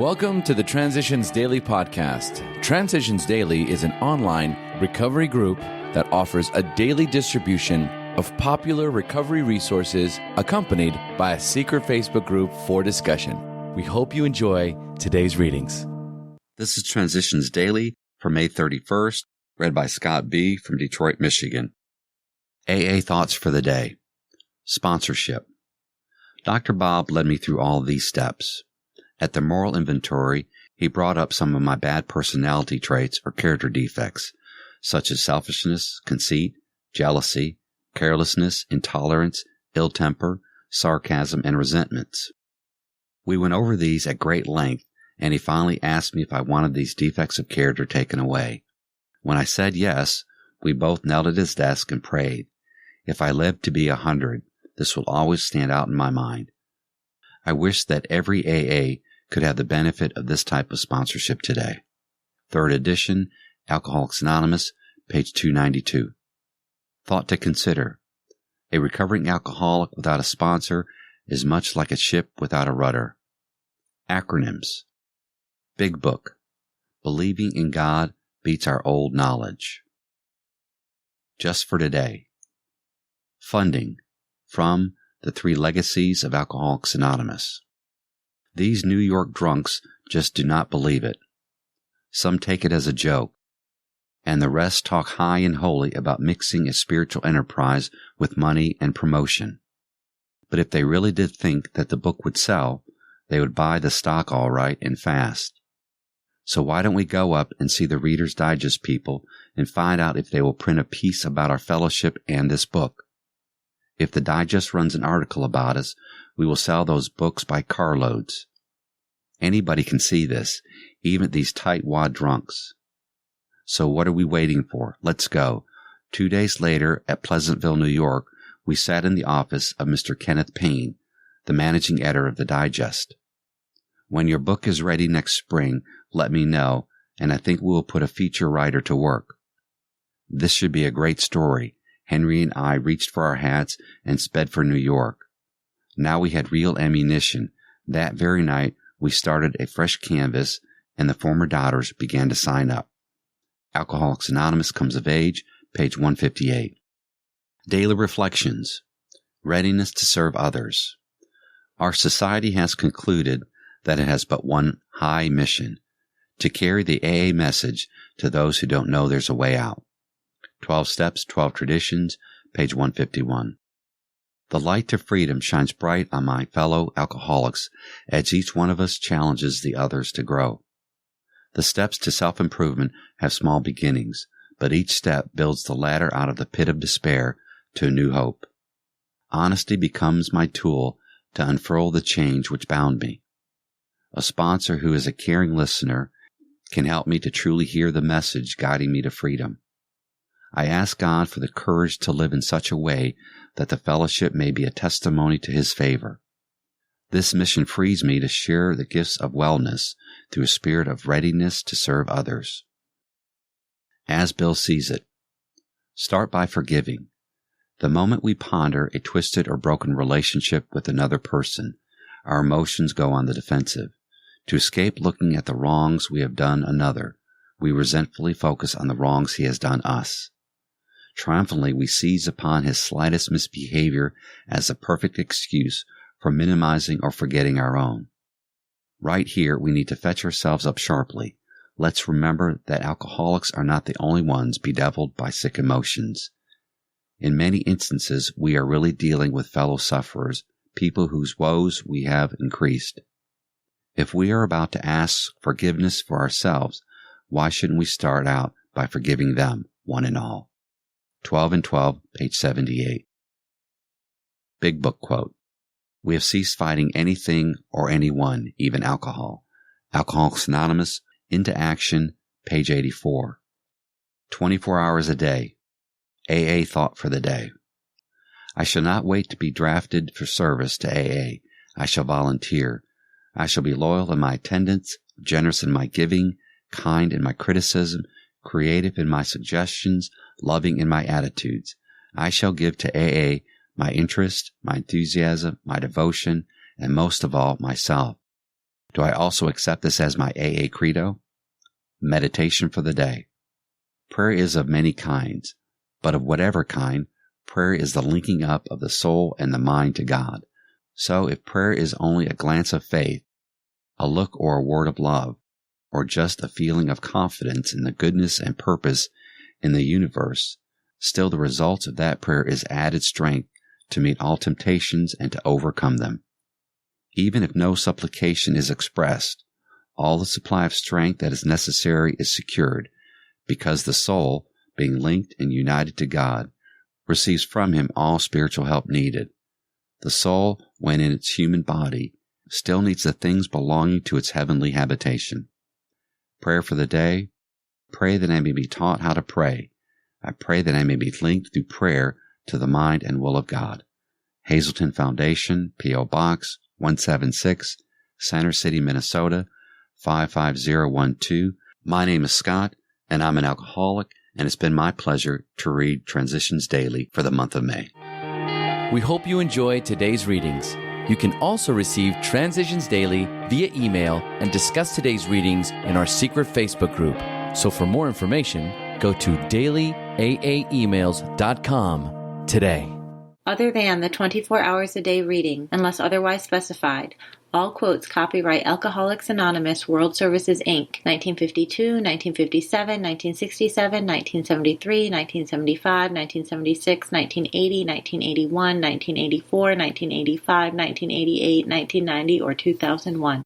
Welcome to the Transitions Daily podcast. Transitions Daily is an online recovery group that offers a daily distribution of popular recovery resources accompanied by a secret Facebook group for discussion. We hope you enjoy today's readings. This is Transitions Daily for May 31st, read by Scott B. from Detroit, Michigan. AA Thoughts for the Day. Sponsorship. Dr. Bob led me through all these steps. At the moral inventory, he brought up some of my bad personality traits or character defects, such as selfishness, conceit, jealousy, carelessness, intolerance, ill temper, sarcasm, and resentments. We went over these at great length, and he finally asked me if I wanted these defects of character taken away. When I said yes, we both knelt at his desk and prayed. If I live to be 100, this will always stand out in my mind. I wish that every AA could have the benefit of this type of sponsorship today. 3rd edition, Alcoholics Anonymous, page 292. Thought to consider. A recovering alcoholic without a sponsor is much like a ship without a rudder. Acronyms. Big Book. Believing in God beats our old knowledge. Just for today. Funding. From The 3 Legacies of Alcoholics Anonymous. These New York drunks just do not believe it. Some take it as a joke, and the rest talk high and holy about mixing a spiritual enterprise with money and promotion. But if they really did think that the book would sell, they would buy the stock all right and fast. So why don't we go up and see the Reader's Digest people and find out if they will print a piece about our fellowship and this book? If the Digest runs an article about us, we will sell those books by carloads. Anybody can see this, even these tight-wad drunks. So what are we waiting for? Let's go. 2 days later, at Pleasantville, New York, we sat in the office of Mr. Kenneth Payne, the managing editor of the Digest. When your book is ready next spring, let me know, and I think we will put a feature writer to work. This should be a great story. Henry and I reached for our hats and sped for New York. Now we had real ammunition. That very night, we started a fresh canvas, and the former doubters began to sign up. Alcoholics Anonymous comes of age, page 158. Daily Reflections. Readiness to serve others. Our society has concluded that it has but one high mission, to carry the AA message to those who don't know there's a way out. 12 Steps, 12 Traditions, page 151. The light to freedom shines bright on my fellow alcoholics as each one of us challenges the others to grow. The steps to self-improvement have small beginnings, but each step builds the ladder out of the pit of despair to a new hope. Honesty becomes my tool to unfurl the change which bound me. A sponsor who is a caring listener can help me to truly hear the message guiding me to freedom. I ask God for the courage to live in such a way that the fellowship may be a testimony to His favor. This mission frees me to share the gifts of wellness through a spirit of readiness to serve others. As Bill sees it. Start by forgiving. The moment we ponder a twisted or broken relationship with another person, our emotions go on the defensive. To escape looking at the wrongs we have done another, we resentfully focus on the wrongs he has done us. Triumphantly, we seize upon his slightest misbehavior as a perfect excuse for minimizing or forgetting our own. Right here, we need to fetch ourselves up sharply. Let's remember that alcoholics are not the only ones bedeviled by sick emotions. In many instances, we are really dealing with fellow sufferers, people whose woes we have increased. If we are about to ask forgiveness for ourselves, why shouldn't we start out by forgiving them, one and all? 12 and 12, page 78. Big Book quote. We have ceased fighting anything or anyone, even alcohol. Alcoholics Anonymous, Into Action, page 84. 24 hours a day. AA Thought for the Day. I shall not wait to be drafted for service to AA. I shall volunteer. I shall be loyal in my attendance, generous in my giving, kind in my criticism, creative in my suggestions, loving in my attitudes. I shall give to AA my interest, my enthusiasm, my devotion, and most of all, myself. Do I also accept this as my AA credo? Meditation for the day. Prayer is of many kinds, but of whatever kind, prayer is the linking up of the soul and the mind to God. So if prayer is only a glance of faith, a look or a word of love, or just a feeling of confidence in the goodness and purpose in the universe, still the result of that prayer is added strength to meet all temptations and to overcome them. Even if no supplication is expressed, all the supply of strength that is necessary is secured, because the soul, being linked and united to God, receives from Him all spiritual help needed. The soul, when in its human body, still needs the things belonging to its heavenly habitation. Prayer for the day. Pray that I may be taught how to pray. I pray that I may be linked through prayer to the mind and will of God. Hazelton Foundation, P.O. Box 176, Center City, Minnesota 55012. My name is Scott, and I'm an alcoholic, and it's been my pleasure to read Transitions Daily for the month of May. We hope you enjoyed today's readings. You can also receive Transitions Daily via email and discuss today's readings in our secret Facebook group. So for more information, go to dailyaaemails.com today. Other than the 24 hours a day reading, unless otherwise specified, all quotes copyright Alcoholics Anonymous World Services, Inc., 1952, 1957, 1967, 1973, 1975, 1976, 1980, 1981, 1984, 1985, 1988, 1990, or 2001.